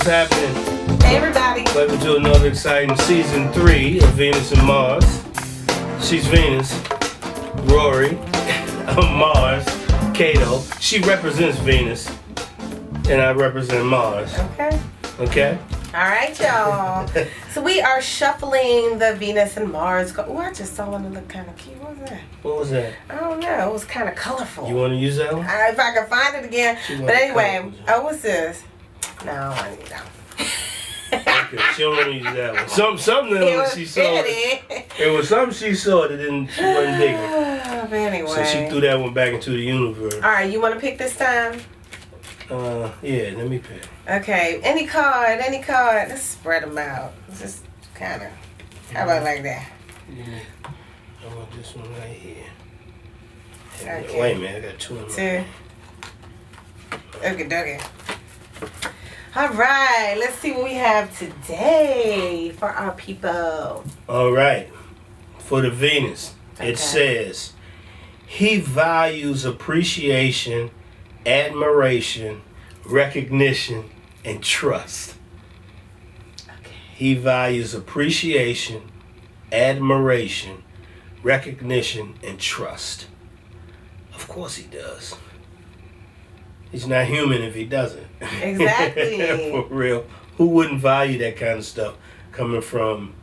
happening? Hey everybody. Welcome to another exciting season 3 of Venus and Mars. She's Venus, Rorree, I'm Mars, Kato. She represents Venus, and I represent Mars. Okay. Okay? Alright, y'all. So we are shuffling the Venus and Mars. Oh, I just saw one that looked kind of cute. What was that? What was that? I don't know. It was kind of colorful. You want to use that one? If I can find it again. But anyway, what's this? No, I need that one. Okay, she don't want to use that one. Something that she saw. It was something she saw that she wasn't digging. But anyway. So she threw that one back into the universe. Alright, you want to pick this time? Yeah, let me pick. Okay, any card. Let's spread them out. Just kind of. How about like that? Yeah. I want this one right here. Okay. Wait a minute, I got two in my Two. Okay. All right, let's see what we have today for our people. All right. For the Venus, it says, he values appreciation, admiration, recognition, and trust. Okay. He values appreciation, admiration, recognition, and trust. Of course he does. He's not human if he doesn't. Exactly. For real. Who wouldn't value that kind of stuff coming from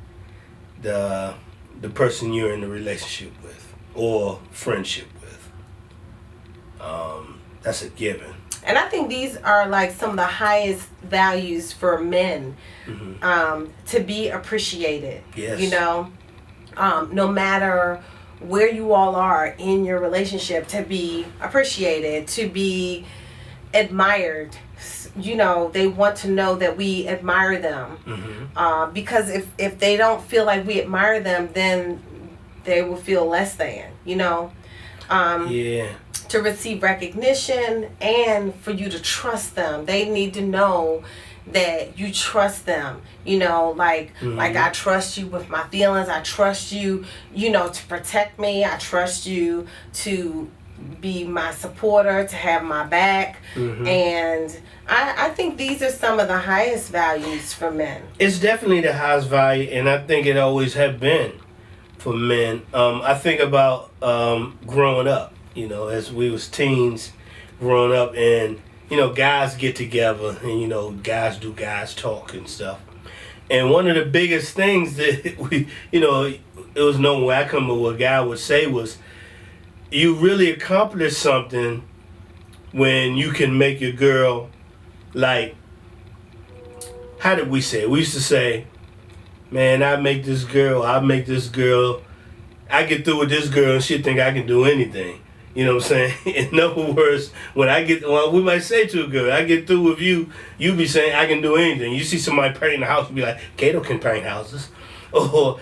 the person you're in a relationship with or friendship with? That's a given. And I think these are like some of the highest values for men, to be appreciated. Yes. You know, no matter where you all are in your relationship, to be appreciated, to be admired. You know, they want to know that we admire them. Because if they don't feel like we admire them, then they will feel less than, you know. To receive recognition and for you to trust them. They need to know that you trust them. You know, like I trust you with my feelings. I trust you, you know, to protect me. I trust you to be my supporter, to have my back. And I think these are some of the highest values for men. It's definitely the highest value, and I think it always have been for men. I think about growing up, you know, as we was teens growing up, and, you know, guys get together and, you know, guys do guys talk and stuff. And one of the biggest things that we, you know, it was known where I come from, what a guy would say was, you really accomplish something when you can make your girl, like, how did we say it? We used to say, man, I get through with this girl and she think I can do anything. You know what I'm saying? In other words, we might say to a girl, I get through with you, you be saying I can do anything. You see somebody painting a house, you be like, Kato can paint houses. Or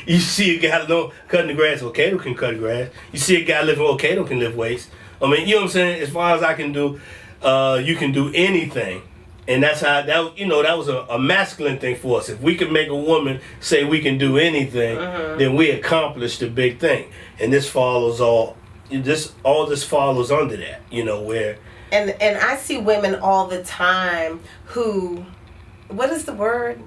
you see a guy cutting the grass, well, Kato can cut the grass. You see a guy lifting, well, Kato can lift weights. I mean, you know what I'm saying? As far as I can do, you can do anything. And that's how, that was a masculine thing for us. If we could make a woman say we can do anything, then we accomplished a big thing. And this follows all this follows under that, you know, where... And I see women all the time who, what is the word?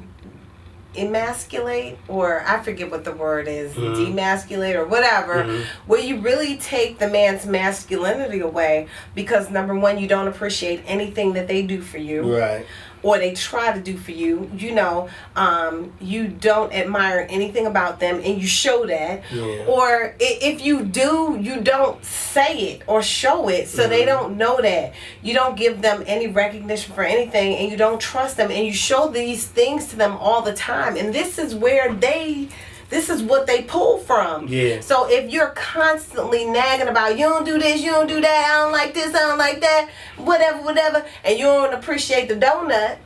Emasculate, or I forget what the word is, demasculate or whatever, where you really take the man's masculinity away because, number one, you don't appreciate anything that they do for you. Right. Or they try to do for you. You know, you don't admire anything about them, and you show that. Yeah. Or if you do, you don't say it or show it, so they don't know that. You don't give them any recognition for anything, and you don't trust them, and you show these things to them all the time. And this is where this is what they pull from. Yeah. So if you're constantly nagging about, you don't do this, you don't do that, I don't like this, I don't like that, whatever, and you don't appreciate the donut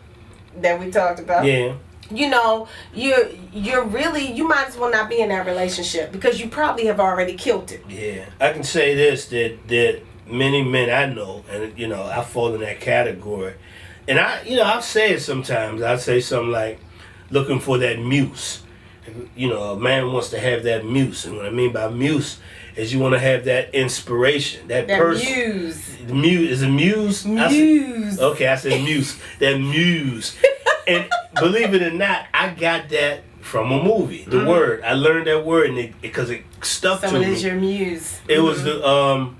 that we talked about. Yeah. You know, you're really, you might as well not be in that relationship because you probably have already killed it. Yeah. I can say this, that many men I know, and, you know, I fall in that category. And I'll say it sometimes. I say something like, looking for that muse. You know, a man wants to have that muse, and what I mean by muse is you want to have that inspiration, that person. Muse. The muse is a muse. Muse. I said muse. That muse. And believe it or not, I got that from a movie. The word. I learned that word and because it stuck to me. Someone is your muse. It was the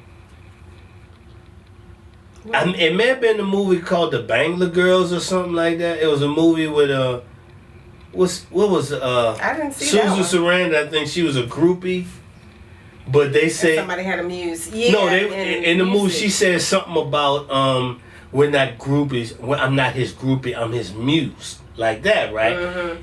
it may have been the movie called The Bangla Girls or something like that. It was a movie with what was I didn't see Susan that one. Sarandon. I think she was a groupie, but they say somebody had a muse. Yeah. no. In the movie she said something about we're not groupies. I'm not his groupie. I'm his muse. Like that, right?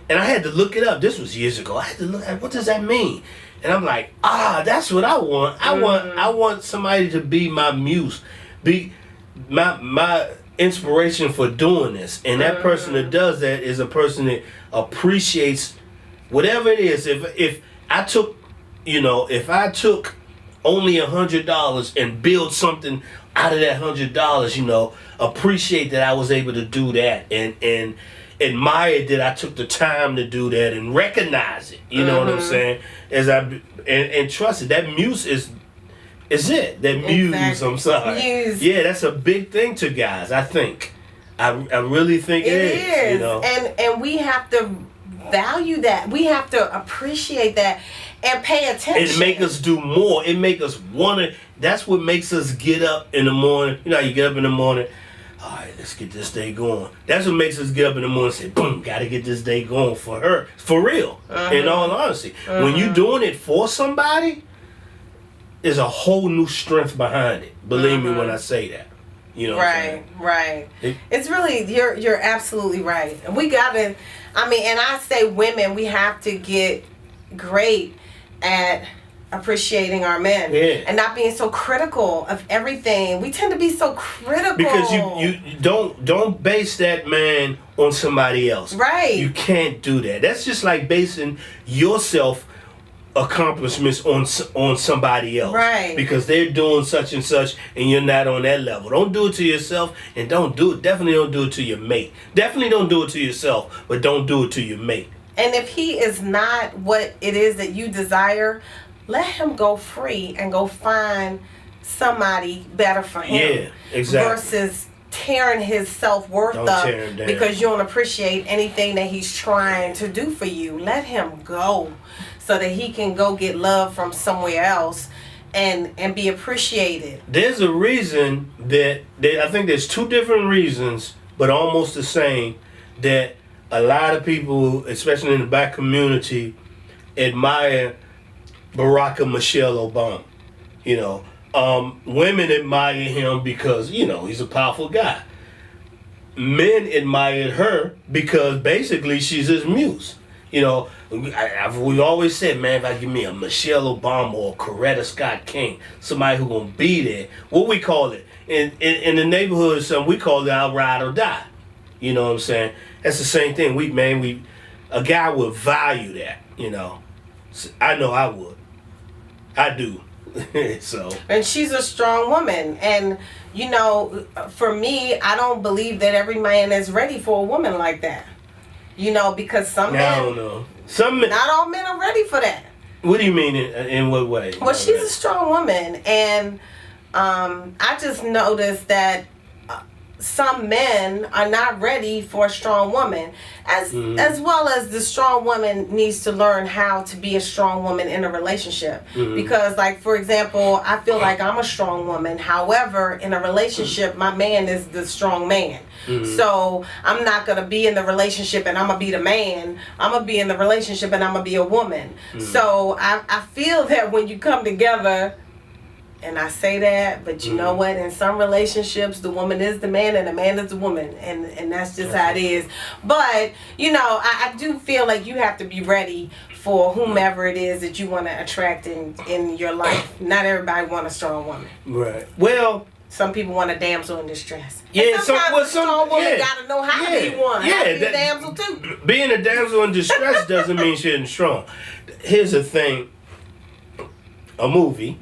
And I had to look it up. This was years ago. I had to look at what does that mean. And I'm like, that's what I want. I want somebody to be my muse, be my inspiration for doing this. And that person that does that is a person that appreciates whatever it is. If I took only $100 and build something out of that $100, appreciate that I was able to do that and admire that I took the time to do that and recognize it. You know what I'm saying? And trust it. That muse is it. That muse. Exactly. I'm sorry. Muse. Yeah, that's a big thing to guys. I think. I really think it is. And we have to value that. We have to appreciate that and pay attention. It make us do more. It make us want to. That's what makes us get up in the morning. You know how you get up in the morning. All right, let's get this day going. That's what makes us get up in the morning and say, boom, gotta get this day going for her. For real. In all honesty. When you doing it for somebody, there's a whole new strength behind it. Believe me when I say that. You know what I'm saying? Right. It's really, you're absolutely right. And we gotta, and I say women, we have to get great at appreciating our men and not being so critical of everything. We tend to be so critical because you don't base that man on somebody else. Right. You can't do that. That's just like basing yourself accomplishments on somebody else. Right. Because they're doing such and such and you're not on that level. Don't do it to yourself and definitely don't do it to your mate. Definitely don't do it to yourself, but don't do it to your mate. And if he is not what it is that you desire, let him go free and go find somebody better for him. Yeah, exactly. Versus tearing his self-worth up because you don't appreciate anything that he's trying to do for you. Let him go so that he can go get love from somewhere else and be appreciated. There's a reason that I think there's two different reasons, but almost the same, that a lot of people, especially in the black community, admire Barack and Michelle Obama. Women admire him because, he's a powerful guy. Men admired her because basically she's his muse. We've always said, man, if I give me a Michelle Obama or Coretta Scott King, somebody who's going to be there, what we call it, in the neighborhood or something, we call it our ride or die. You know what I'm saying? That's the same thing. A guy would value that, I know I would. I do. So. And she's a strong woman. And, for me, I don't believe that every man is ready for a woman like that. Because some men. I don't know. Some men. Not all men are ready for that. What do you mean? In what way? Well, she's a strong woman. And I just noticed that some men are not ready for a strong woman, as well as the strong woman needs to learn how to be a strong woman in a relationship. Because, like, for example, I feel like I'm a strong woman. However, in a relationship, my man is the strong man. So I'm not going to be in the relationship and I'm going to be the man. I'm going to be in the relationship and I'm going to be a woman. So I feel that when you come together, and I say that, but you know what? In some relationships, the woman is the man and the man is the woman. And that's just how it is. But, I do feel like you have to be ready for whomever it is that you want to attract in your life. Not everybody want a strong woman. Right. Well, some people want a damsel in distress. Yeah, some strong woman gotta know how to be one. How to be a damsel too. Being a damsel in distress doesn't mean she isn't strong. Here's the thing. A movie.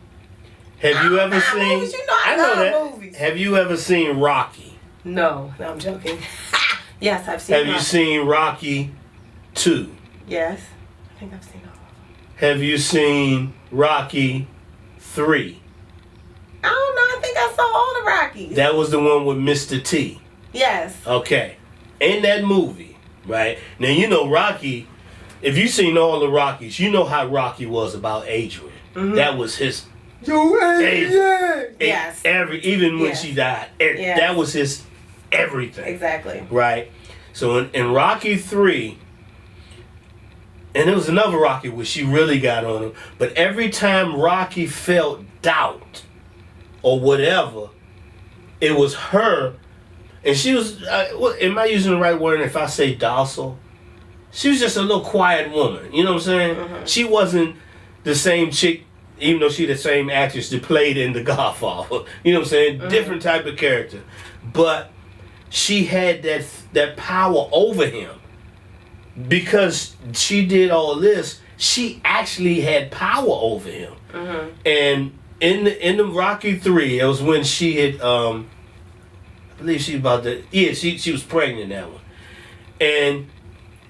Have you ever seen? Movies, I know that. Movies. Have you ever seen Rocky? No, I'm joking. Yes, I've seen. Have you seen Rocky 2? Yes, I think I've seen all of them. Have you seen Rocky 3? I don't know. I think I saw all the Rockies. That was the one with Mr. T. Yes. Okay. In that movie, right? Now you know Rocky. If you've seen all the Rockies, you know how Rocky was about Adrian. Mm-hmm. That was his. Yes. Even when she died, that was his everything. Exactly. Right. So in Rocky 3, and there was another Rocky where she really got on him, but every time Rocky felt doubt or whatever, it was her, and she was. Am I using the right word if I say docile? She was just a little quiet woman. You know what I'm saying? Mm-hmm. She wasn't the same chick, even though she the same actress that played in The Godfather. You know what I'm saying? Mm-hmm. Different type of character. But she had that power over him. Because she did all this, she actually had power over him. Mm-hmm. And in the Rocky 3, it was when she had, I believe she about to, she was pregnant that one. And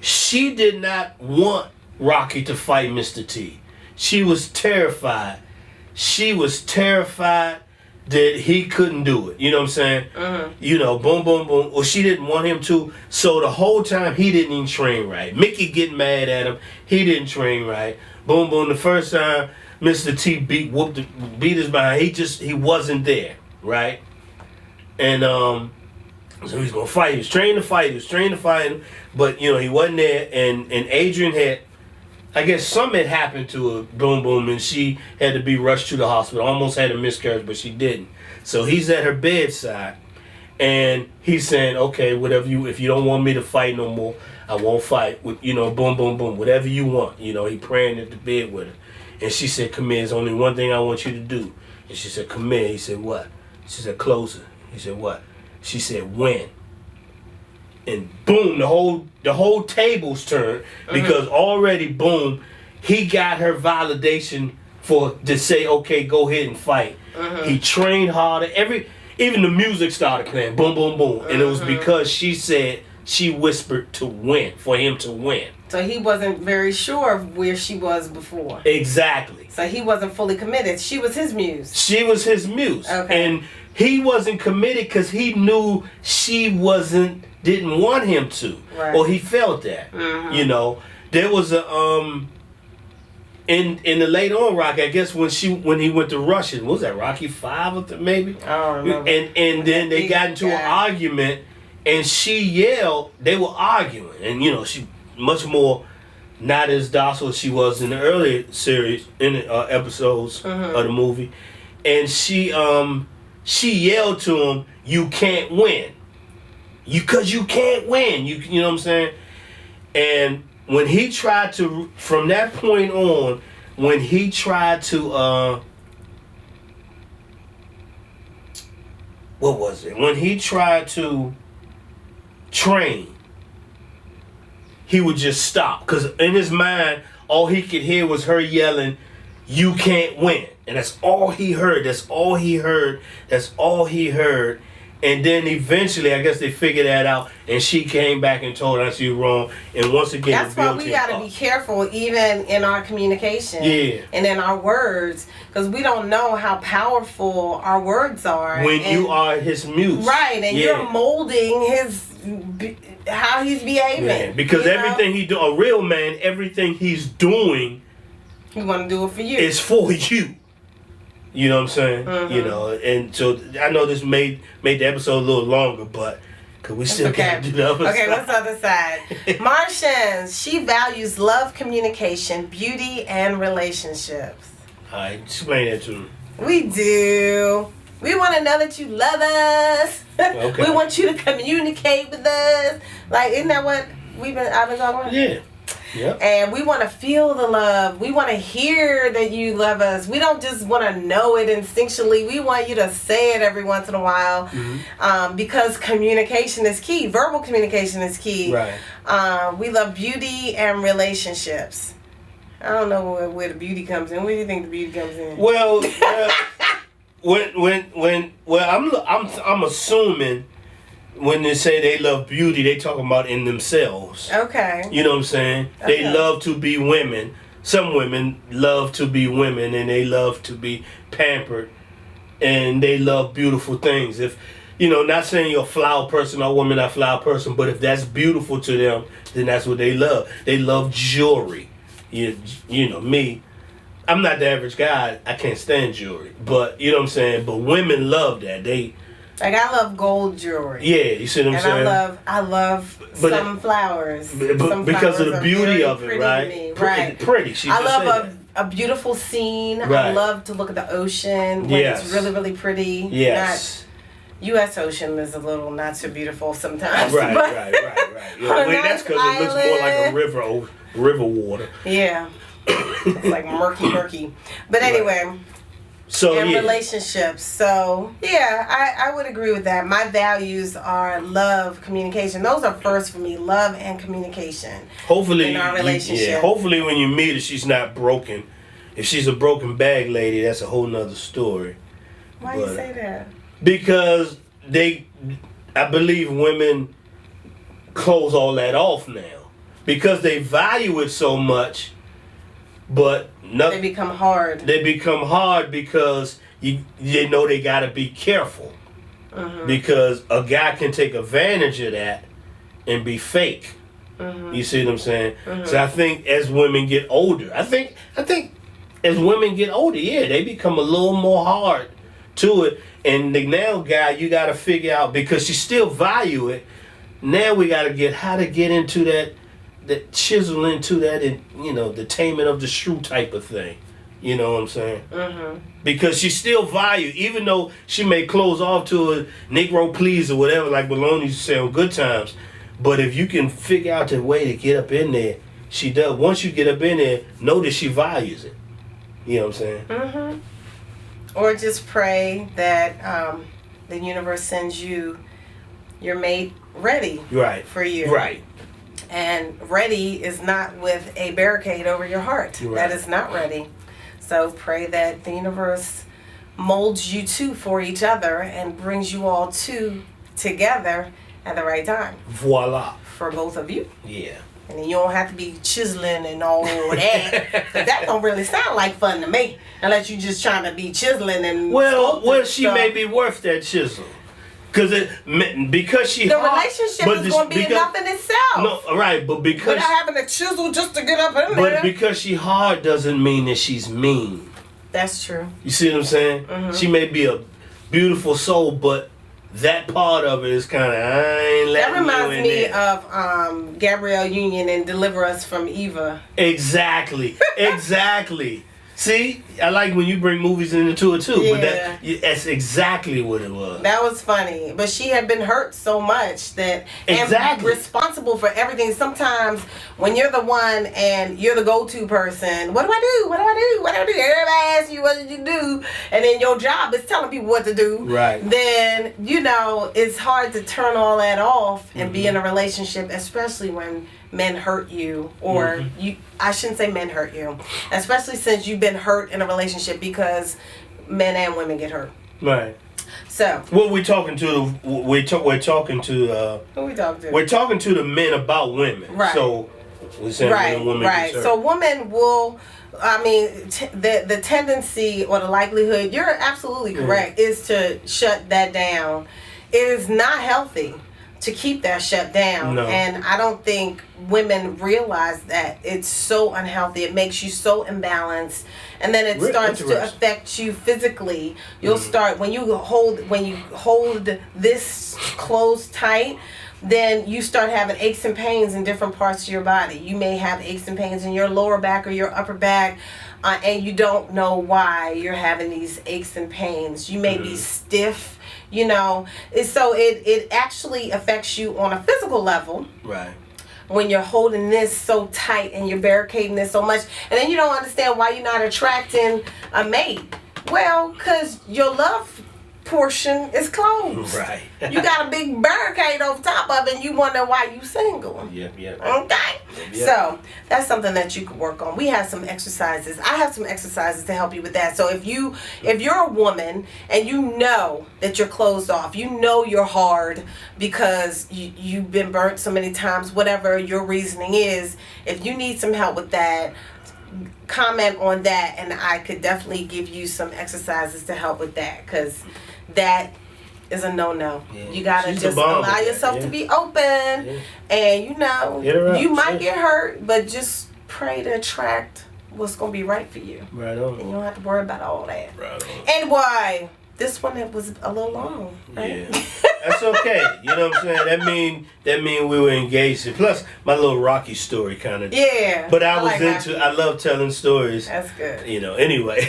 she did not want Rocky to fight Mr. T. She was terrified. She was terrified that he couldn't do it. You know what I'm saying? Mm-hmm. You know, boom, boom, boom. Or she didn't want him to. So the whole time he didn't even train right. Mickey getting mad at him. He didn't train right. Boom, boom. The first time Mr. T beat his behind, he wasn't there, right? And so he's gonna fight. He was trained to fight. Him, but you know he wasn't there. And Adrian had, I guess something had happened to her, boom, boom, and she had to be rushed to the hospital. Almost had a miscarriage, but she didn't. So he's at her bedside, and he's saying, "Okay, whatever if you don't want me to fight no more, I won't fight. You know, boom, boom, boom, whatever you want." You know, he praying at the bed with her, and she said, "Come here. There's only one thing I want you to do." And she said, "Come here." He said, "What?" She said, "Closer." He said, "What?" She said, "Win." And boom, the whole table's turned because already boom, he got her validation to say, okay, go ahead and fight. He trained harder. Even the music started playing, boom, boom, boom, and it was because she said she whispered to win for him to win. So he wasn't very sure of where she was before. Exactly. So he wasn't fully committed. She was his muse. She was his muse. Okay. And he wasn't committed because he knew she didn't want him to, right. Or he felt that. You know, there was a in the late on Rocky, I guess when he went to Russia, what was that Rocky 5 or maybe? I don't remember. And then they got into an argument, and she yelled. They were arguing, and you know she much more not as docile as she was in the earlier series in the episodes of the movie, and she yelled to him, "You can't win." Because you can't win. You know what I'm saying? And when he tried to, from that point on, when he tried to, what was it? When he tried to train, he would just stop. Because in his mind, all he could hear was her yelling, "You can't win." And that's all he heard. That's all he heard. And then eventually, I guess they figured that out, and she came back and told us you were wrong. And once again, that's why we got to be careful, even in our communication, and in our words, because we don't know how powerful our words are. When you are his muse, right? And you're molding how he's behaving. Yeah, because everything he do, a real man, everything he's doing, he want to do it for you. It's for you. You know what I'm saying? You know, and so I know this made the episode a little longer, but cause we still got to do the other side. Okay, what's the other side? Martians, she values love, communication, beauty, and relationships. All right, explain that to me. We do. We want to know that you love us. Okay. We want you to communicate with us. Like, isn't that what I've been talking about? Yeah. Yep. And we want to feel the love. We want to hear that you love us. We don't just want to know it instinctually. We want you to say it every once in a while, because communication is key. Verbal communication is key. Right. We love beauty and relationships. I don't know where the beauty comes in. Where do you think the beauty comes in? Well, I'm assuming. When they say they love beauty, they talking about in themselves. Okay. You know what I'm saying? Okay. They love to be women. Some women love to be women, and they love to be pampered, and they love beautiful things. If not saying you're a flower person or woman not a flower person, but if that's beautiful to them, then that's what they love. They love jewelry. Me, I'm not the average guy. I can't stand jewelry, but you know what I'm saying. But women love that. I love gold jewelry. Yeah, you see what I'm saying. And I love some flowers. But because of the beauty of it, right? Right. Pretty. I love a beautiful scene. Right. I love to look at the ocean when it's really, really pretty. Yes. U.S. ocean is a little not so beautiful sometimes. Right. Yeah, that's because it looks more like a river water. Yeah. It's like murky. But anyway. So relationships. So I would agree with that. My values are love, communication. Those are first for me. Love and communication. Hopefully in our relationship. Hopefully when you meet her, she's not broken. If she's a broken bag lady, that's a whole nother story. Why you say that? Because I believe women close all that off now because they value it so much, but they become hard. They become hard because they know they got to be careful because a guy can take advantage of that and be fake. You see what I'm saying? So I think as women get older, I think as women get older, they become a little more hard to it. And now, guy, you got to figure out, because you still value it, now we got to get how to get into that chisel into that, and the taming of the shrew type of thing. You know what I'm saying? Because she still value, even though she may close off to a Negro please or whatever, like Malone used to say on Good Times. But if you can figure out the way to get up in there, she does. Once you get up in there, know that she values it. You know what I'm saying? Or just pray that the universe sends you your mate ready for you. Right. And ready is not with a barricade over your heart. Right. That is not ready. So pray that the universe molds you two for each other and brings you all two together at the right time. Voila. For both of you. Yeah. And then you don't have to be chiseling and all that. That don't really sound like fun to me. Unless you just trying to be chiseling and... Well, she may be worth that chisel. Because she the hard, relationship is going to be enough in itself. No, right, but because... Without having a chisel just to get up in there. But because she hard doesn't mean that she's mean. That's true. You see what I'm saying? She may be a beautiful soul, but that part of it is kind of, I ain't letting you in there. That reminds me of Gabrielle Union and Deliver Us from Eva. Exactly. See, I like when you bring movies into it too, but that's exactly what it was. That was funny, but she had been hurt so much that and responsible for everything. Sometimes when you're the one and you're the go-to person, what do I do? Everybody asks you what did you do, and then your job is telling people what to do. Right. Then it's hard to turn all that off and be in a relationship, especially when men hurt you, or I shouldn't say men hurt you, especially since you've been hurt in a relationship, because men and women get hurt. Right. So. Well, we're talking to we're talking to who we talking to? We're talking to the men about women. Right. So we're saying when a woman gets hurt. So women will. I mean, the tendency or the likelihood, you're absolutely correct, is to shut that down. It is not healthy to keep that shut down. No. And I don't think women realize that. It's so unhealthy. It makes you so imbalanced, and then it starts to affect you physically. You'll start when you hold this closed tight, then you start having aches and pains in different parts of your body. You may have aches and pains in your lower back or your upper back, and you don't know why you're having these aches and pains. You may be stiff. So it actually affects you on a physical level. Right. When you're holding this so tight and you're barricading this so much, and then you don't understand why you're not attracting a mate. Well, because your love portion is closed. Right. You got a big barricade over top of it, and you wonder why you single. Yep. Okay. Yep. So that's something that you can work on. We have some exercises. I have some exercises to help you with that. So if you're a woman and you know that you're closed off, you know you're hard because you've been burnt so many times, whatever your reasoning is, if you need some help with that, comment on that, and I could definitely give you some exercises to help with that, because that is a no-no. Yeah. You gotta She's just the bomb allow with that, yourself yeah. to be open, Yeah. and you know, Get her up, you might shit. get hurt, but just pray to attract what's gonna be right for you, Right and on. you don't have to worry about all that. Right on. And why? This one it was a little long, right? Yeah. That's okay. You know what I'm saying? That mean we were engaged. And plus, my little Rocky story kind of. Yeah. But I was like into. Rocky. I love telling stories. That's good. You know. Anyway.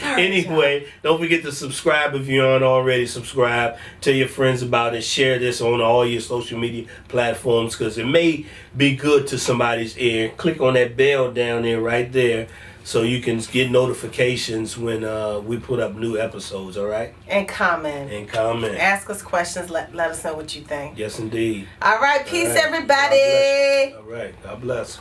Anyway, don't forget to subscribe if you aren't already subscribed. Tell your friends about it. Share this on all your social media platforms because it may be good to somebody's ear. Click on that bell down there right there so you can get notifications when we put up new episodes, all right? And comment. Ask us questions. Let us know what you think. Yes, indeed. All right. Peace, All right. everybody. All right. God bless.